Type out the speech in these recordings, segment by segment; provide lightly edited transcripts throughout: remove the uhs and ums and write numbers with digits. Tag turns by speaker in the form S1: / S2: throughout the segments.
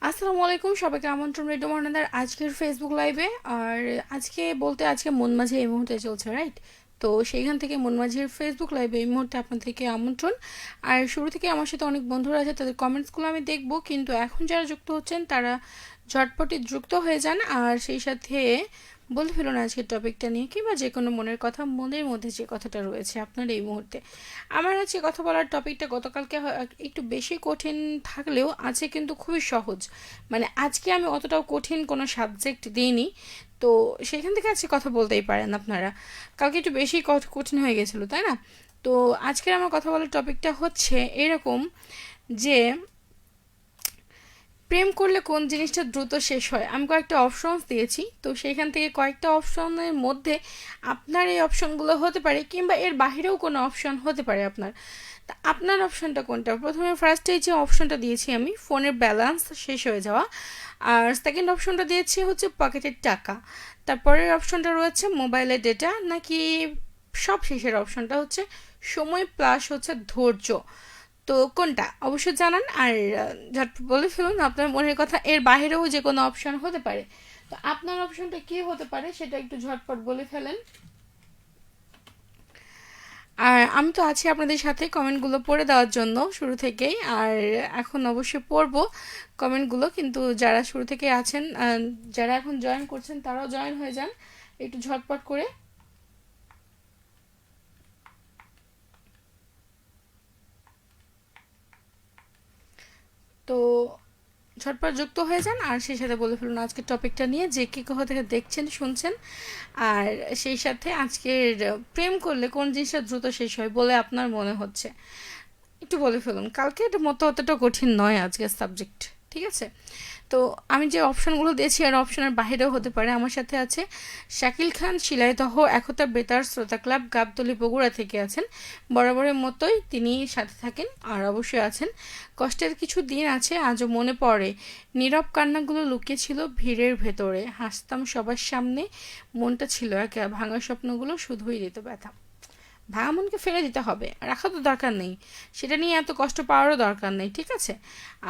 S1: আসসালামু আলাইকুম, সবাইকে আমন্ত্রণ রেডিও মর্নাদার আজকের ফেসবুক লাইভে। আর আজকে মন মাঝে এই মুহূর্তে চলছে, রাইট? তো সেইখান থেকে মন মাঝির ফেসবুক লাইভে এই মুহূর্তে আপনাদেরকে আমন্ত্রণ। আর শুরু থেকে আমার সাথে অনেক বন্ধুরা আছে, তাদের কমেন্টসগুলো আমি দেখবো, কিন্তু এখন যারা যুক্ত হচ্ছেন তারা ঝটপটি যুক্ত হয়ে যান। আর সেই সাথে বলে ফেলুন আজকের টপিকটা নিয়ে, কিংবা যে কোনো মনের কথা, মনের মধ্যে যে কথাটা রয়েছে আপনার এই মুহূর্তে। আমার আজকে কথা বলার টপিকটা গতকালকে একটু বেশি কঠিন থাকলেও আছে কিন্তু খুবই সহজ। মানে আজকে আমি অতটাও কঠিন কোনো সাবজেক্ট দিইনি, তো সেখান থেকে আজকে কথা বলতেই পারেন আপনারা। কালকে একটু বেশি কঠিন হয়ে গেছিলো, তাই না? তো আজকের আমার কথা বলার টপিকটা হচ্ছে এরকম যে প্রেম করলে কোন জিনিসটা দ্রুত শেষ হয়। আমি কয়েকটা অপশনস দিয়েছি, তো সেইখান থেকে কয়েকটা অপশনের মধ্যে আপনার এই অপশনগুলো হতে পারে, কিংবা এর বাহিরেও কোনো অপশন হতে পারে আপনার। তা আপনার অপশনটা কোনটা? প্রথমে ফার্স্টে যে অপশনটা দিয়েছি আমি, ফোনের ব্যালেন্স শেষ হয়ে যাওয়া। আর সেকেন্ড অপশনটা দিয়েছি হচ্ছে পকেটের টাকা। তারপরের অপশনটা রয়েছে মোবাইলের ডেটা, নাকি সব শেষের অপশনটা হচ্ছে সময় প্লাস হচ্ছে ধৈর্য। তো কোনটা অবশ্যই জানান। আর ঝটপট বলে ফেলুন আপনার মনের কথা, এর বাইরেও যে কোনো অপশন হতে পারে। তো আপনার অপশনটা কি হতে পারে সেটা একটু ঝটপট বলে ফেলেন। আর আমি তো আছি আপনাদের সাথে কমেন্টগুলো পড়ে দেওয়ার জন্য শুরু থেকেই। আর এখন অবশ্যই পড়বো কমেন্টগুলো, কিন্তু যারা শুরু থেকে আছেন, যারা এখন জয়েন করছেন তারাও জয়েন হয়ে যান একটু ঝটপট করে। তো ঝটপট যুক্ত হয়ে যান, আর সেই সাথে বলে ফেলুন আজকের টপিকটা নিয়ে, যে কি কোথা থেকে দেখছেন শুনছেন। আর সেই সাথে আজকের প্রেম করলে কোন জিনিসটা দ্রুত শেষ হয় বলে আপনার মনে হচ্ছে, একটু বলে ফেলুন। কালকে এটা মতো অতটা কঠিন নয় আজকের সাবজেক্ট, ঠিক আছে? তো আমি যে অপশনগুলো দিয়েছি আর অপশনের বাহিরেও হতে পারে। আমার সাথে আছে শাকিল খান, শিলাইদহ একতা বেতার শ্রোতা ক্লাব, গাবতলী, বগুড়া থেকে আছেন। বরাবরের মতোই তিনি সাথে থাকেন। আর অবশ্যই আছেন কষ্টের কিছু দিন আছে আজও মনে পড়ে, নীরব কান্নাগুলো লুকিয়ে ছিল ভিড়ের ভেতরে, হাসতাম সবার সামনে, মনটা ছিল একা, ভাঙা স্বপ্নগুলো শুধুই দিত ব্যথা। ভাঙা মনকে ফেলে দিতে হবে, রাখা তো দরকার নেই, সেটা নিয়ে এত কষ্ট পাওয়ারও দরকার নেই, ঠিক আছে?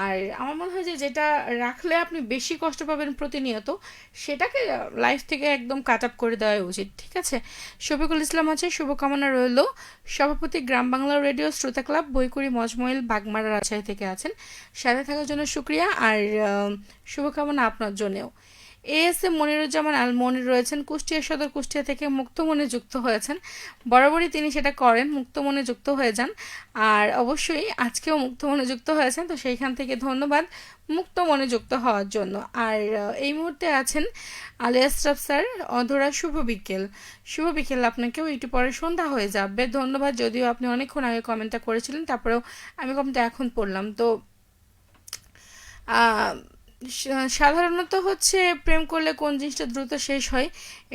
S1: আর আমার মনে হয় যে যেটা রাখলে আপনি বেশি কষ্ট পাবেন প্রতিনিয়ত, সেটাকে লাইফ থেকে একদম কাট আপ করে দেওয়া উচিত, ঠিক আছে? শফিকুল ইসলাম আছে, শুভকামনা রইল। সভাপতি গ্রাম বাংলা রেডিও শ্রোতা ক্লাব, বইকুড়ি মজমইল, বাগমারা, রাজশাহী থেকে আছেন। সাথে থাকার জন্য শুক্রিয়া। আর শুভকামনা আপনার জন্যেও। এএস এ মনিরুজ্জামান আল মনির রয়েছেন কুষ্টিয়া সদর, কুষ্টিয়া থেকে মুক্ত মনে যুক্ত হয়েছেন। বরাবরই তিনি সেটা করেন, মুক্ত মনে যুক্ত হয়ে যান। আর অবশ্যই আজকেও মুক্ত মনে যুক্ত হয়েছেন, তো সেইখান থেকে ধন্যবাদ মুক্ত মনে যুক্ত হওয়ার জন্য। আর এই মুহূর্তে আছেন আলী আশরাফ স্যার, অধরা, শুভ বিকেল। শুভ বিকেল আপনাকেও, একটু পরে সন্ধ্যা হয়ে যাবে। ধন্যবাদ, যদিও আপনি অনেকক্ষণ আগে কমেন্টটা করেছিলেন, তারপরেও আমি কমেন্টটা এখন পড়লাম। তো আহ, সাধারণত হচ্ছে প্রেম করলে কোন জিনিসটা দ্রুত শেষ হয়,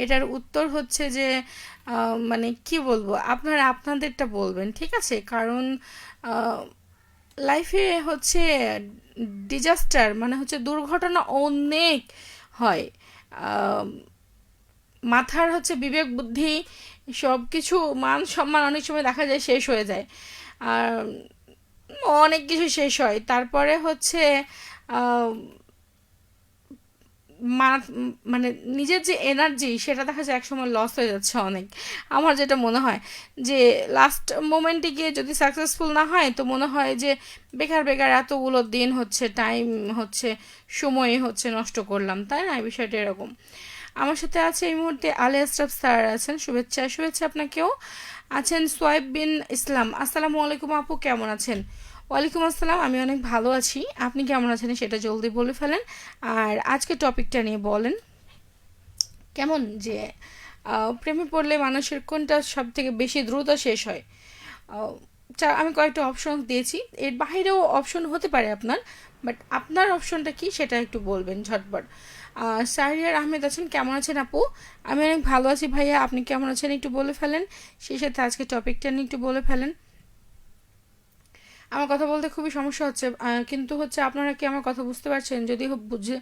S1: এটার উত্তর হচ্ছে যে মানে কি বলবো, আপনাদেরটা বলবেন, ঠিক আছে? কারণ লাইফে হচ্ছে ডিজাস্টার মানে হচ্ছে দুর্ঘটনা অনেক হয়। আহ, মাথার হচ্ছে বিবেক বুদ্ধি সব কিছু, মান সম্মান অনেক সময় দেখা যায় শেষ হয়ে যায়। আর অনেক কিছু শেষ হয়, তারপরে হচ্ছে আহ, মানে নিজের যে এনার্জি সেটা দেখা যায় একসময় লস হয়ে যাচ্ছে অনেক। আমার যেটা মনে হয় যে লাস্ট মোমেন্টে গিয়ে যদি সাকসেসফুল না হয়, তো মনে হয় যে বেকার বেকার এতগুলো দিন হচ্ছে টাইম হচ্ছে সময় হচ্ছে নষ্ট করলাম, তাই না? এই বিষয়টা এরকম। আমার সাথে আছে এই মুহূর্তে আলী আশরাফ স্যার আছেন, শুভেচ্ছা শুভেচ্ছা আপনাকেও। আছেন সোয়েব বিন ইসলাম, আসসালামু আলাইকুম আপু, কেমন আছেন? ওয়ালাইকুম আসসালাম, আমি অনেক ভালো আছি। আপনি কেমন আছেন সেটা জলদি বলে ফেলেন। আর আজকে টপিকটা নিয়ে বলেন কেমন, যে প্রেমে পড়লে মানুষের কোনটা সব থেকে বেশি দ্রুত শেষ হয়। আহ, আমি কয়েকটা অপশন দিয়েছি, এর বাইরেও অপশন হতে পারে আপনার, বাট আপনার অপশনটা কি সেটা একটু বলবেন ঝটপট। সারিয়ার আহমেদ আছেন, কেমন আছেন আপু? আমি অনেক ভালো আছি ভাইয়া, আপনি কেমন আছেন একটু বলে ফেলেন। সেই সাথে আজকে টপিকটা নিয়ে একটু বলে ফেলেন। আমার কথা বলতে খুবই সমস্যা হচ্ছে, কিন্তু হচ্ছে আপনারা কি আমার কথা বুঝতে পারছেন? যদি বুঝে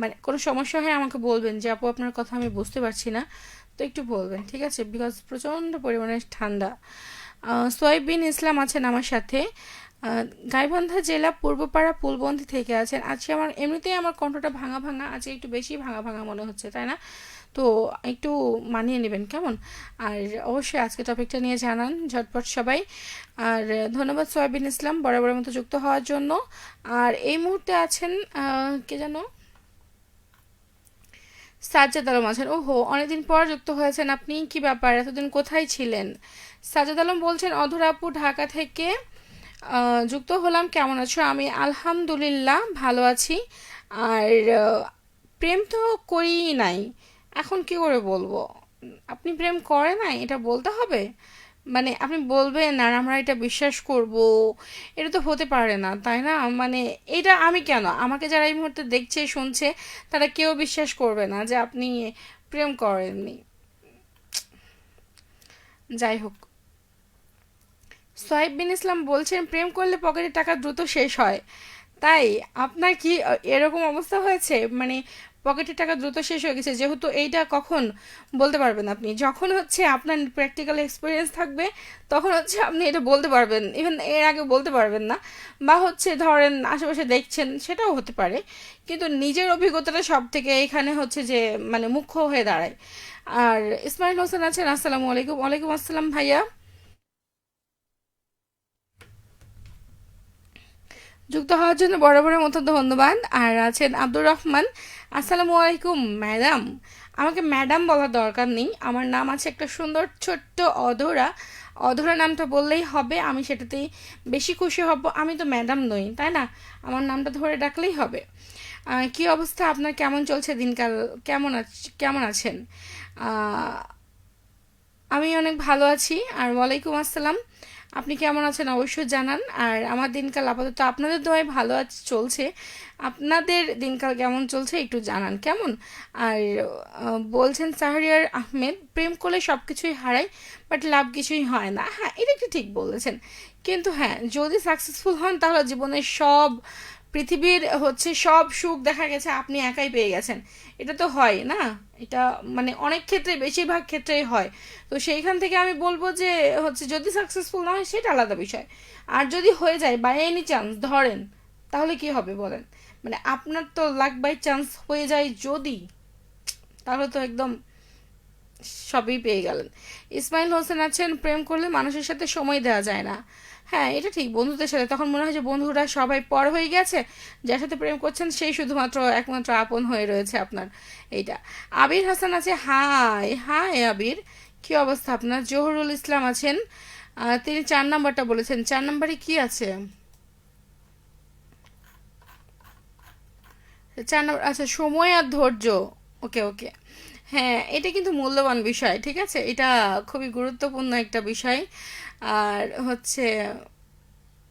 S1: মানে কোনো সমস্যা হয় আমাকে বলবেন যে আপু আপনার কথা আমি বুঝতে পারছি না, তো একটু বলবেন, ঠিক আছে? বিকজ প্রচণ্ড পরিমাণে ঠান্ডা। সোয়াইবিন ইসলাম আছেন আমার সাথে। আহ, গাইবান্ধা জেলা পূর্বপাড়া পুলবন্দি থেকে আছেন। আজকে আমার এমনিতেই আমার কণ্ঠটা ভাঙা ভাঙা, আজকে একটু বেশি ভাঙা ভাঙা মনে হচ্ছে, তাই না? তো একটু মানিয়ে নেবেন কেমন। আর অবশ্যই আজকে টপিকটা নিয়ে জানান ঝটপট সবাই। আর ধন্যবাদ সোয়াবিন ইসলাম বরাবরের মতো যুক্ত হওয়ার জন্য। আর এই মুহূর্তে আছেন কে যেন, সাজ্জাদ আলম আছেন। ওহো, অনেকদিন পর যুক্ত হয়েছেন আপনি, কি ব্যাপার, এতদিন কোথায় ছিলেন? সাজ্জাদ আলম বলছেন অধরা আপু ঢাকা থেকে যুক্ত হলাম, কেমন আছো? আমি আলহামদুলিল্লাহ ভালো আছি। আর প্রেম তো করিই নাই, এখন কি করে বলবো? আপনি প্রেম করে নাই এটা বলতে হবে? মানে আপনি বলবেন আর আমরা এটা বিশ্বাস করব? এটা তো হতে পারে না, তাই না? মানে এটা আমি কেন, আমাকে যারা এই মুহূর্তে দেখছে শুনছে তারা কেউ বিশ্বাস করবে না যে আপনি প্রেম করেননি। যাই হোক, সোহাইব বিন ইসলাম বলছেন প্রেম করলে পকেটের টাকা দ্রুত শেষ হয়। তাই আপনার কি এরকম অবস্থা হয়েছে? মানে পকেটের টাকা দ্রুত শেষ হয়ে গেছে, যেহেতু এইটা কখন বলতে পারবেন আপনি? যখন হচ্ছে আপনার প্র্যাকটিক্যাল এক্সপিরিয়েন্স থাকবে তখন হচ্ছে আপনি এটা বলতে পারবেন, ইভেন এর আগে বলতে পারবেন না। বা হচ্ছে ধরেন আশেপাশে দেখছেন, সেটাও হতে পারে। কিন্তু নিজের অভিজ্ঞতাটা সব থেকে এখানে হচ্ছে যে মানে মুখ্য হয়ে দাঁড়ায়। আর ইসমাইল হোসেন আছেন, আসসালামু আলাইকুম। ওয়ালাইকুম আসসালাম ভাইয়া, যুক্ত হওয়ার জন্য বরাবরের মতো ধন্যবাদ। আর আছেন আব্দুর রহমান, আসসালামু আলাইকুম ম্যাডাম। আমাকে ম্যাডাম বলার দরকার নেই, আমার নাম আছে একটা সুন্দর ছোট্ট অধরা। অধরা নামটা বললেই হবে, আমি সেটাতেই বেশি খুশি হব। আমি তো ম্যাডাম নই, তাই না? আমার নামটা ধরে ডাকলেই হবে। কি অবস্থা আপনার, কেমন চলছে দিনকাল? কেমন আছেন? আহ, আমি অনেক ভালো আছি। আর ওয়ালাইকুম আসসালাম, আপনি কেমন আছেন অবশ্যই জানান। আর আমার দিনকাল আপাতত আপনাদের দোয়ায় ভালো চলছে। আপনাদের দিনকাল কেমন চলছে একটু জানান কেমন। আর বলছেন সাহরিয়ার আহমেদ, প্রেম করলে সব কিছুই হারায় বাট লাভ কিছুই হয় না। হ্যাঁ, এটা একটু ঠিক বলেছেন। কিন্তু হ্যাঁ, যদি সাকসেসফুল হন তাহলে জীবনের সব, পৃথিবীর হচ্ছে সব সুখ দেখা গেছে আপনি একাই পেয়ে গেছেন। এটা তো হয় না? এটা মানে অনেক ক্ষেত্রে, বেশিরভাগ ক্ষেত্রেই হয়। তো সেইখান থেকে আমি বলবো যে হচ্ছে যদি সাকসেসফুল না হয় সেটা আলাদা বিষয়। আর যদি হয়ে যায় বাই এনি চান্স ধরেন, তাহলে কি হবে বলেন? মানে আপনার তো লাক বাই চান্স হয়ে যায় যদি, তাহলে তো একদম সবই পেয়ে গেলেন। ইসমাইল হোসেন আছেন, প্রেম করলে মানুষের সাথে সময় দেওয়া যায় না। হ্যাঁ, এটা ঠিক, বন্ধুদের সাথে তখন মনে হয় যে বন্ধুরা সবাই পর হয়ে গেছে, যার সাথে প্রেম করছেন সেই শুধুমাত্র একমাত্র আপন হয়ে রয়েছে আপনার। এইটা। আবির হাসান আছে, হাই হাই আবির, কি অবস্থা আপনার? জহুরুল ইসলাম আছেন, তিনি 4 নাম্বারটা বলেছেন, 4 নাম্বারে কি আছে? 4 নাম্বার, আচ্ছা, সময় আর ধৈর্য। ওকে ওকে। হ্যাঁ, এটা কিন্তু মূল্যবান বিষয়, ঠিক আছে, এটা খুবই গুরুত্বপূর্ণ একটা বিষয়। আর হচ্ছে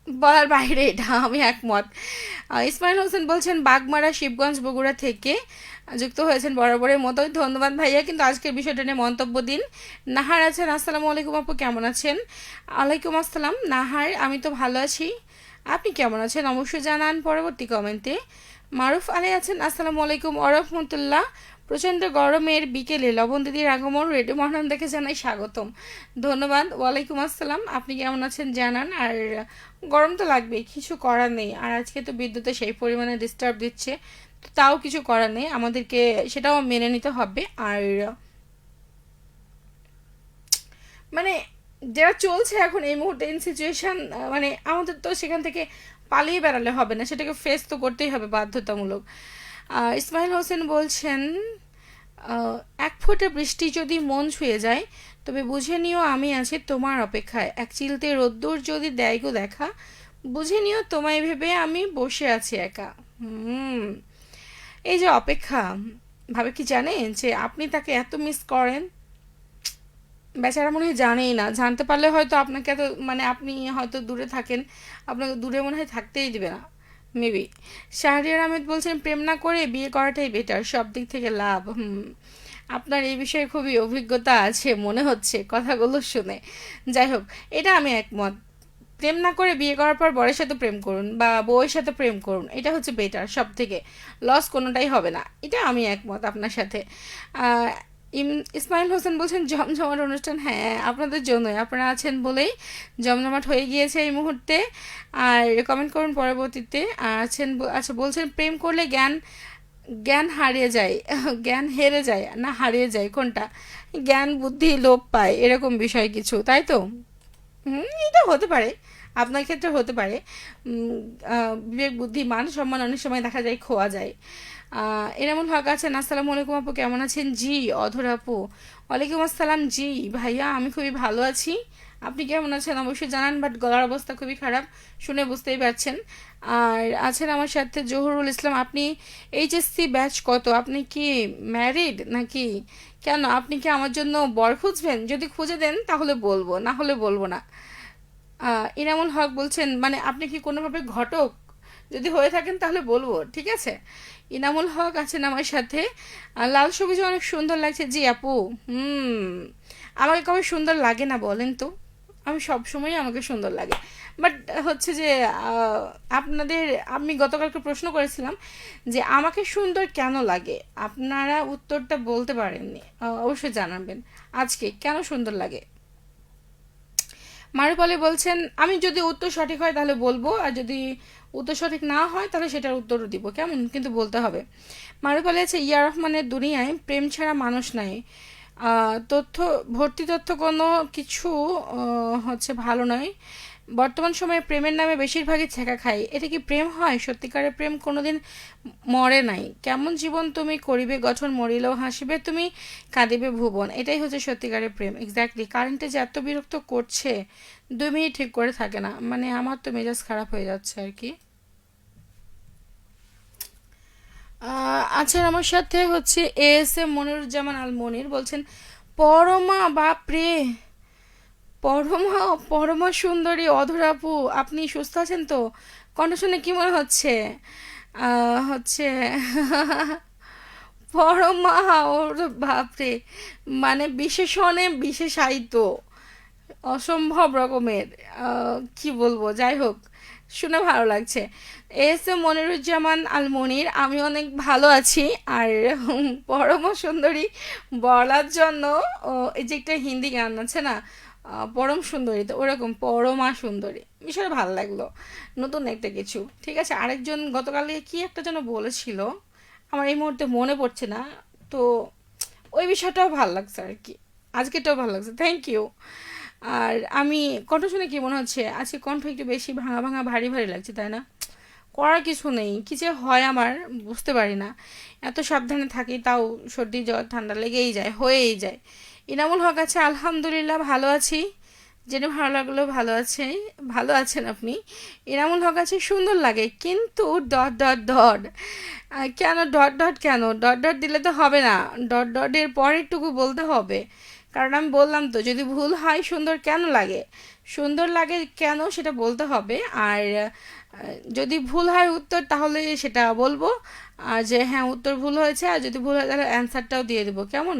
S1: বলার বাইরে, এটা আমি একমত। ইসমাইল হোসেন বলছেন বাগমারা শিবগঞ্জ বগুড়া থেকে যুক্ত হয়েছেন বরাবরের মতোই, ধন্যবাদ ভাইয়া। কিন্তু আজকের বিষয়টা নিয়ে মন্তব্য দিন। নাহার আছেন, আসসালামু আলাইকুম আপু, কেমন আছেন? আলাইকুম আসসালাম নাহার, আমি তো ভালো আছি, আপনি কেমন আছেন অবশ্যই জানান পরবর্তী কমেন্টে। মারুফ আলী আছেন, আসসালামু আলাইকুম ওরহমতুল্লাহ। প্রচণ্ড গরমের বিকেলে লবণ দিদির আগমন, রেডিও মহানাম দেখে জানাই স্বাগতম। ধন্যবাদ, ওয়ালাইকুম আসসালাম, আপনি কেমন আছেন জানান। আর গরম তো লাগবেই, কিছু করার নেই। আর আজকে তো বিদ্যুতে সেই পরিমাণে ডিস্টার্ব দিচ্ছে, তো তাও কিছু করার নেই, আমাদেরকে সেটাও মেনে নিতে হবে। আর মানে যেটা চলছে এখন এই মুহূর্তে ইন সিচুয়েশন, মানে আমাদের তো সেখান থেকে পালিয়ে বেড়ালে হবে না, সেটাকে ফেস তো করতেই হবে বাধ্যতামূলক। ইসমাইল হোসেন বলছেন আহ, এক ফোঁটা বৃষ্টি যদি মন ছুঁয়ে যায় তবে বুঝে নিও আমি আছি তোমার অপেক্ষায়, এক চিলতে রোদ্দুর যদি দেয় গো দেখা, বুঝে নিও তোমায় ভেবে আমি বসে আছি একা। হুম, এই যে অপেক্ষা, ভাবে কি জানেন যে আপনি তাকে এত মিস করেন? বেচারা মনে হয় জানেই না, জানতে পারলে হয়তো আপনাকে এত, মানে আপনি হয়তো দূরে থাকেন, আপনাকে দূরে মনে হয় থাকতেই দিবে না মেবি। শাহরিয়ার আহমেদ বলছেন প্রেম না করে বিয়ে করাটাই বেটার, সব দিক থেকে লাভ। হুম, আপনার এই বিষয়ে খুবই অভিজ্ঞতা আছে মনে হচ্ছে কথাগুলো শুনে। যাই হোক, এটা আমি একমত। প্রেম না করে বিয়ে করার পর বরের সাথে প্রেম করুন বা বউয়ের সাথে প্রেম করুন, এটা হচ্ছে বেটার, সব থেকে লস কোনোটাই হবে না, এটা আমি একমত আপনার সাথে। ইসমাইল হোসেন বলছেন জমজমাট অনুষ্ঠান, হ্যাঁ আপনাদের জন্যই, আপনারা আছেন বলেই জমজমাট হয়ে গিয়েছে এই মুহূর্তে। আর কমেন্ট করুন পরবর্তীতে। আর আচ্ছা বলছেন প্রেম করলে জ্ঞান জ্ঞান হারিয়ে যায় জ্ঞান হেরে যায় না হারিয়ে যায় কোনটা, জ্ঞান বুদ্ধি লোপ পায় এরকম বিষয় কিছু, তাই তো? এটা হতে পারে, আপনার ক্ষেত্রে হতে পারে। বিবেক বুদ্ধি মান সম্মান অনেক সময় দেখা যায় খোয়া যায়। এনামুল হক আছেন, আসসালামু আলাইকুম আপু, কেমন আছেন? জি অধর আপু, ওয়ালাইকুম আসসালাম। জি ভাইয়া, আমি খুবই ভালো আছি, আপনি কেমন আছেন অবশ্যই জানান, বাট গলার অবস্থা খুবই খারাপ, শুনে বুঝতেই পারছেন। আর আছেন আমার সাথে জহুরুল ইসলাম, আপনি এইচএসসি ব্যাচ কত? আপনি কি ম্যারিড নাকি? কেন, আপনি কি আমার জন্য বর খুঁজবেন? যদি খুঁজে দেন তাহলে বলবো, না হলে বলবো না। ইনামুল হক বলছেন মানে আপনি কি কোনোভাবে ঘটক? যদি হয়ে থাকেন তাহলে বলবো, ঠিক আছে। ইনামুল হক আছেন আমার সাথে। লাল সবুজ অনেক সুন্দর লাগছে। জি আপু, আমাকে কবে সুন্দর লাগে না বলেন তো? আমি সব সময় আমাকে সুন্দর লাগে, বাট হচ্ছে যে আপনাদের, আমি গতকালকে প্রশ্ন করেছিলাম যে আমাকে সুন্দর কেন লাগে, আপনারা উত্তরটা বলতে পারেননি। অবশ্যই জানাবেন আজকে কেন সুন্দর লাগে। মারুপালি বলছেন আমি যদি উত্তর সঠিক হয় তাহলে বলবো, আর যদি উত্তর সঠিক না হয় তাহলে সেটার উত্তরও দিব, কেমন, কিন্তু বলতে হবে। মারুপালি আছে, ইয়া রহমানের দুনিয়ায় প্রেম ছাড়া মানুষ নাই। তথ্য ভর্তি তথ্য কোনো কিছু হচ্ছে ভালো নয়। বর্তমান সময়ে প্রেমের নামে বেশিরভাগই ছেঁকা খায়, এটা কি প্রেম হয়? সত্যিকারের প্রেম কোনোদিন মরে নাই। কেমন জীবন তুমি করিবে গঠন, মরিলেও হাসিবে তুমি, কাঁদিবে ভুবন, এটাই হচ্ছে সত্যিকারের প্রেম। এক্স্যাক্টলি, কারেন্টে যে এত বিরক্ত করছে, 2 মিনিট ঠিক করে থাকে না, মানে আমার তো মেজাজ খারাপ হয়ে যাচ্ছে আর কি। আচ্ছা আমার সাথে হচ্ছে এস এম মনিরুজ্জামান আল মনির বলছেন পরমা বাপরে, পরমা পরমা সুন্দরী অধরাপু, আপনি সুস্থ আছেন তো? কণ্ঠ শুনে কি মনে হচ্ছে? হচ্ছে পরমা, ওর বাপরে, মানে বিশেষণে বিশেষায়িত, অসম্ভব রকমের। কি বলবো, যাই হোক, শুনে ভালো লাগছে। এস এম মনিরুজ্জামান আল মনির, আমি অনেক ভালো আছি। আর পরম সুন্দরী বলার জন্য এই যে একটা হিন্দি গান আছে না, পরম সুন্দরী, তো ওরকম পরমা সুন্দরী, বিষয়টা ভালো লাগলো, নতুন একটা কিছু। ঠিক আছে, আরেকজন গতকালে কি একটা যেন বলেছিল, আমার এই মুহূর্তে মনে পড়ছে না, তো ওই বিষয়টাও ভালো লাগছে আর কি, আজকেটাও ভালো লাগছে, থ্যাংক ইউ। আর আমি কণ্ঠ শুনে কি মনে হচ্ছে আজকে কণ্ঠ একটু বেশি ভাঙা ভাঙা ভারী ভারী লাগছে, তাই না? করার কিছু নেই, কি যে হয় আমার বুঝতে পারি না, এত সাবধানে থাকি তাও সর্দি জ্বর ঠান্ডা লেগেই যায়, হয়েই যায়। ইনামুল হক আছে, আলহামদুলিল্লাহ ভালো আছি, জেনে ভালো লাগলো, ভালো আছে, ভালো আছেন আপনি? ইনামুল হক আছে, সুন্দর লাগে কিন্তু ডট ডট ডট, কেন ডট ডট, কেন ডট ডট দিলে তো হবে না, ডট ডটের পরেরটুকু বলতে হবে, কারণ আমি বললাম তো যদি ভুল হয় সুন্দর কেন লাগে, সুন্দর লাগে কেন সেটা বলতে হবে। আর যদি ভুল হয় উত্তর তাহলে সেটা বলবো, আর যে হ্যাঁ উত্তর ভুল হয়েছে, আর যদি ভুল হয় তাহলে অ্যান্সারটাও দিয়ে দেবো, কেমন?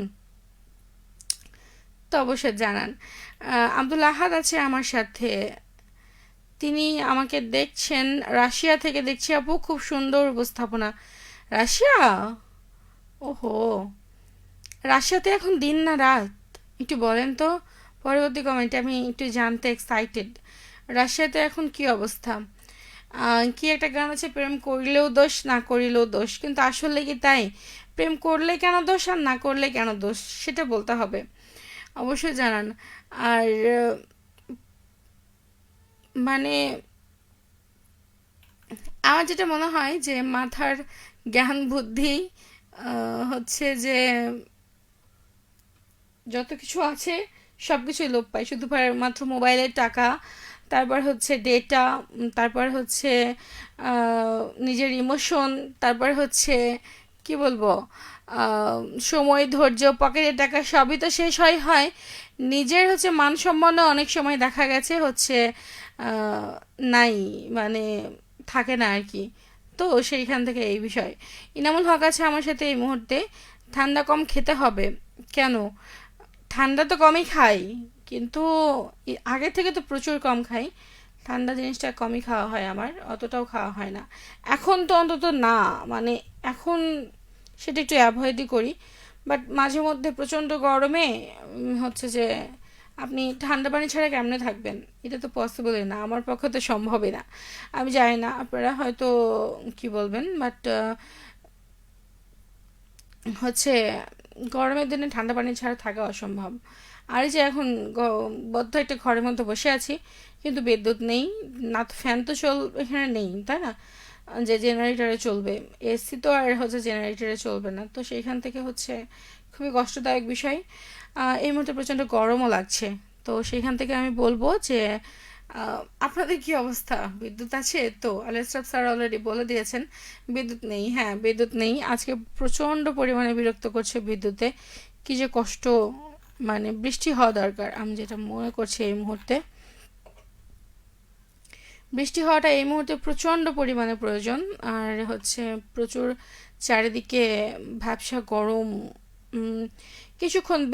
S1: তো অবশ্যই জানান। আব্দুল আহাদ আছে আমার সাথে, তিনি আমাকে দেখছেন রাশিয়া থেকে, দেখছি আপু খুব সুন্দর উপস্থাপনা। রাশিয়া, ওহো, রাশিয়াতে এখন দিন না রাত, একটু বলেন তো পরবর্তী কমেন্টে, আমি একটু জানতে এক্সাইটেড রাশিয়াতে এখন কি অবস্থা। কি একটা গান আছে, প্রেম করলেও দোষ না করিলেও দোষ, কিন্তু আসলে কি তাই? প্রেম করলে কেন দোষ আর না করলে কেন দোষ, সেটা বলতে হবে, অবশ্যই জানান। আর মানে আমার যেটা মনে হয় যে মাথার জ্ঞান বুদ্ধি হচ্ছে যে যত কিছু আছে সব কিছুই লোপ পায়, শুধু মাত্র মোবাইলের টাকা, তারপর হচ্ছে ডেটা, তারপর হচ্ছে নিজের ইমোশন, তারপর হচ্ছে কি বলবো, সময় ধৈর্য পকেটের টাকা সবই তো শেষ হয়। নিজের হচ্ছে মান সম্মানও অনেক সময় দেখা গেছে হচ্ছে নাই, মানে থাকে না আর কি। তো সেইখান থেকে এই বিষয়। ইনামুল হক আছে আমার সাথে এই মুহূর্তে, ঠান্ডা কম খেতে হবে। কেন? ঠান্ডা তো কমই খাই, কিন্তু আগের থেকে তো প্রচুর কম খাই, ঠান্ডা জিনিসটা কমই খাওয়া হয় আমার, অতটাও খাওয়া হয় না এখন তো, অন্তত না, মানে এখন সেটা একটু অ্যাভয়েডই করি। বাট মাঝে মধ্যে প্রচণ্ড গরমে হচ্ছে যে আপনি ঠান্ডা পানি ছাড়া কেমনে থাকবেন? এটা তো পসিবলই না, আমার পক্ষে তো সম্ভবই না। আমি জানি না আপনারা হয়তো কি বলবেন, বাট হচ্ছে গরমের দিনে ঠান্ডা পানি ছাড়া থাকা অসম্ভব। আর এই যে এখন বদ্ধ একটা ঘরের মধ্যে বসে আছি, কিন্তু বিদ্যুৎ নেই, না তো ফ্যান তো এখানে নেই, তাই না, যে জেনারেটরে চলবে। এসি তো আর হচ্ছে জেনারেটরে চলবে না, তো সেইখান থেকে হচ্ছে খুবই কষ্টদায়ক বিষয়। এই মুহূর্তে প্রচণ্ড গরমও লাগছে। তো সেইখান থেকে আমি বলবো যে আপনাদের কি অবস্থা? বিদ্যুৎ আছে তো? আলিয়াসরাফ স্যার অলরেডি বলে দিয়েছেন বিদ্যুৎ নেই। হ্যাঁ, বিদ্যুৎ নেই, আজকে প্রচণ্ড পরিমাণে বিরক্ত করছে বিদ্যুতে। কি যে কষ্ট, মানে বৃষ্টি হওয়া দরকার, আমি যেটা মনে করছি এই মুহূর্তে। বৃষ্টি হওয়াটা এই মুহূর্তে প্রচণ্ড পরিমাণে প্রয়োজন। আর হচ্ছে প্রচুর চারিদিকে ভ্যাবসা গরম।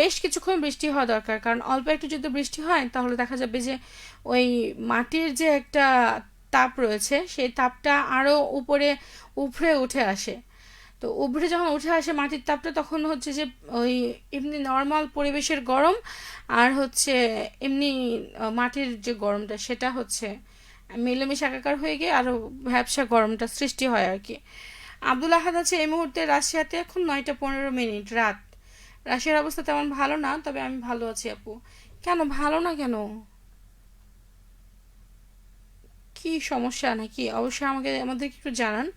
S1: বেশ কিছুক্ষণ বৃষ্টি হওয়া দরকার, কারণ অল্প একটু যদি বৃষ্টি হয় তাহলে দেখা যাবে যে ওই মাটির যে একটা তাপ রয়েছে সেই তাপটা আরও উপরে উভরে উঠে আসে। তো উভরে যখন উঠে আসে মাটির তাপটা, তখন হচ্ছে যে ওই এমনি নর্মাল পরিবেশের গরম আর হচ্ছে এমনি মাটির যে গরমটা সেটা হচ্ছে মিলেমিশে একাকার হয়ে গিয়ে আরও ভ্যাবসা গরমটা সৃষ্টি হয় আর কি। আব্দুল আহাদ আছে এই মুহূর্তে রাশিয়াতে, এখন 9টা 15 রাত। রাশিয়ার অবস্থা তেমন ভালো না, তবে আমি ভালো আছি আপু। কেন ভালো না কেন? কি সমস্যা নাকি? অবশ্যই আমাদেরকে একটু জানান।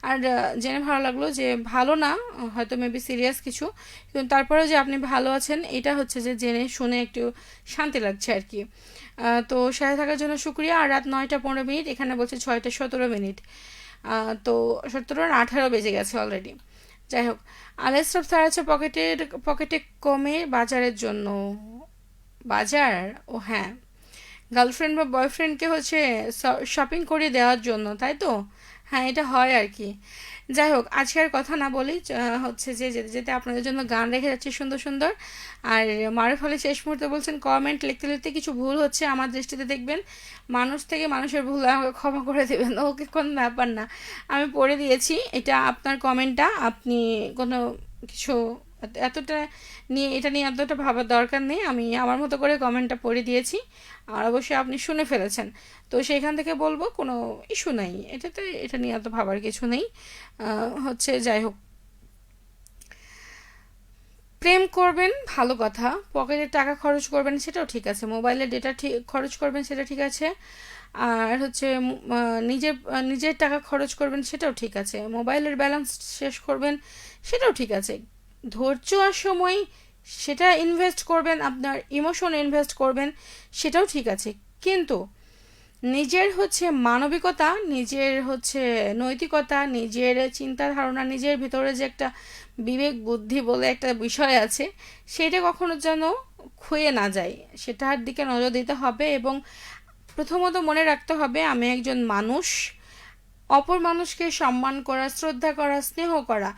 S1: আর জেনে ভালো লাগলো যে ভালো না, হয়তো মেবি সিরিয়াস কিছু, কিন্তু তারপরেও যে আপনি ভালো আছেন এটা হচ্ছে যে জেনে শুনে একটু শান্তি লাগছে আর কি। তো সাথে থাকার জন্য শুক্রিয়া। আর রাত 9টা 15, এখানে বলছে 6টা 17। তো 17 আর 18 বেজে গেছে অলরেডি। যাই হোক, আলেসরফ স্যার আছে পকেটে কমে বাজারের জন্য। বাজার? ও হ্যাঁ, গার্লফ্রেন্ড বা বয়ফ্রেন্ডকে হচ্ছে শপিং করে দেওয়ার জন্য, তাই তো? হ্যাঁ, এটা হয় আর কি। যাই হোক, আজকে আর কথা না বলি, হচ্ছে যে যেতে যেতে আপনাদের জন্য গান রেখে যাচ্ছি সুন্দর সুন্দর। আর মারুফ আলী শেষ মুহূর্তে বলছেন কমেন্ট লিখতে লিখতে কিছু ভুল হচ্ছে আমার দৃষ্টিতে দেখবেন, মানুষ থেকে মানুষের ভুল আমাকে ক্ষমা করে দেবেন। ওকে, কোনো ব্যাপার না, আমি পড়ে দিয়েছি। এটা আপনার কমেন্টটা, আপনি কোনো কিছু এতটা এটা নিয়ে এতটা ভাবার দরকার নেই। আমি আমার মতো করে কমেন্টটা পড়ে দিয়েছি, আর অবশ্যই আপনি শুনে ফেলেছেন। তো সেইখান থেকে বলবো কোনো ইস্যু নাই এটাতে, এটা নিয়ে এত ভাবার কিছু নেই। হচ্ছে যাই হোক, প্রেম করবেন ভালো কথা, পকেটে টাকা খরচ করবেন সেটাও ঠিক আছে, মোবাইলে ডেটা ঠিক খরচ করবেন সেটা ঠিক আছে, আর হচ্ছে নিজের টাকা খরচ করবেন সেটাও ঠিক আছে, মোবাইলের ব্যালেন্স শেষ করবেন সেটাও ঠিক আছে, ধৈর্য আর সময় সেটা ইনভেস্ট করবেন, আপনার ইমোশন ইনভেস্ট করবেন সেটাও ঠিক আছে। কিন্তু নিজের হচ্ছে মানবিকতা, নিজের হচ্ছে নৈতিকতা, নিজের চিন্তা ধারণা, নিজের ভিতরে যে একটা বিবেক বুদ্ধি বলে একটা বিষয় আছে, সেটা কখনো যেন ক্ষয়ে না যায়, সেটার দিকে নজর দিতে হবে। এবং প্রথমত মনে রাখতে হবে আমি একজন মানুষ, অপর মানুষকে সম্মান করা, শ্রদ্ধা করা, স্নেহ করা,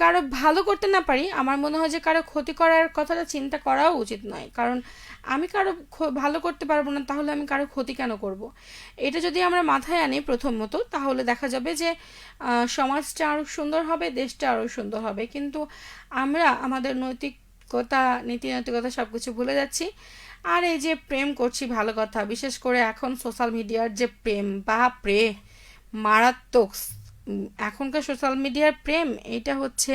S1: কারো ভালো করতে না পারি, আমার মনে হয় যে কারো ক্ষতি করার কথাটা চিন্তা করাও উচিত নয়, কারণ আমি কারো ভালো করতে পারবো না, তাহলে আমি কারো ক্ষতি কেন করব? এটা যদি আমরা মাথায় আনি প্রথমত, তাহলে দেখা যাবে যে সমাজটা আরও সুন্দর হবে, দেশটা আরও সুন্দর হবে। কিন্তু আমরা আমাদের নৈতিকতা, নীতি নৈতিকতা সব কিছু ভুলে যাচ্ছি। আর এই যে প্রেম করছি ভালো কথা, বিশেষ করে এখন সোশ্যাল মিডিয়ার যে প্রেম, বাপরে মারাত্মক। এখনকার সোশ্যাল মিডিয়ার প্রেম এটা হচ্ছে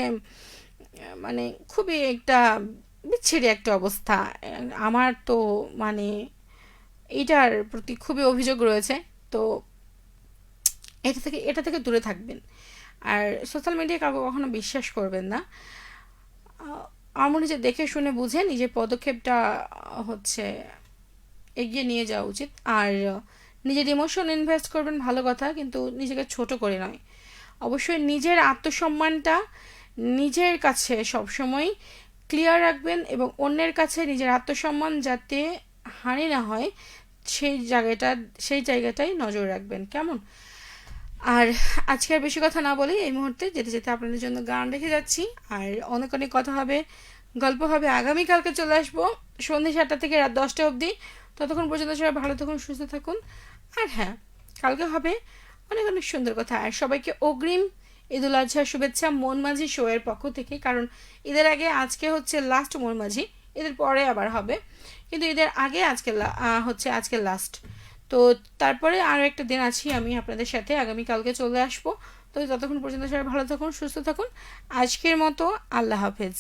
S1: মানে খুবই একটা বিচ্ছিরি একটা অবস্থা। আমার তো মানে এইটার প্রতি খুবই অভিযোগ রয়েছে। তো এটা থেকে দূরে থাকবেন। আর সোশ্যাল মিডিয়া কাউকে কখনো বিশ্বাস করবেন না। আমার মনে হচ্ছে দেখে শুনে বুঝে নিজের পদক্ষেপটা হচ্ছে এগিয়ে নিয়ে যাওয়া উচিত। আর নিজের ইমোশন ইনভেস্ট করবেন ভালো কথা, কিন্তু নিজেকে ছোট করে নয়। অবশ্যই নিজের আত্মসম্মানটা নিজের কাছে সবসময় ক্লিয়ার রাখবেন, এবং অন্যের কাছে নিজের আত্মসম্মান যাতে হানি না হয় সেই জায়গাটাই নজর রাখবেন, কেমন? আর আজকে আর বেশি কথা না বলে এই মুহূর্তে যেতে যেতে আপনাদের জন্য গান রেখে যাচ্ছি। আর অনেক অনেক কথা হবে, গল্প হবে, আগামীকালকে চলে আসবো সন্ধ্যে 7টা থেকে রাত 10টা অবধি। ততক্ষণ পর্যন্ত সবাই ভালো থাকুন, সুস্থ থাকুন। আর হ্যাঁ, কালকে হবে অনেক অনেক সুন্দর কথা। আর সবাইকে অগ্রিম ঈদুল আজহার শুভেচ্ছা মন মাঝি শো এর পক্ষ থেকে। কারণ ঈদের আগে আজকে হচ্ছে লাস্ট মন মাঝি, ঈদের পরে আবার হবে, কিন্তু ঈদের আগে আজকে হচ্ছে আজকে লাস্ট। তো তারপরে আরও একটা দিন আছি আমি আপনাদের সাথে, আগামীকালকে চলে আসবো। তো ততক্ষণ পর্যন্ত সবাই ভালো থাকুন, সুস্থ থাকুন। আজকের মতো আল্লাহ হাফেজ।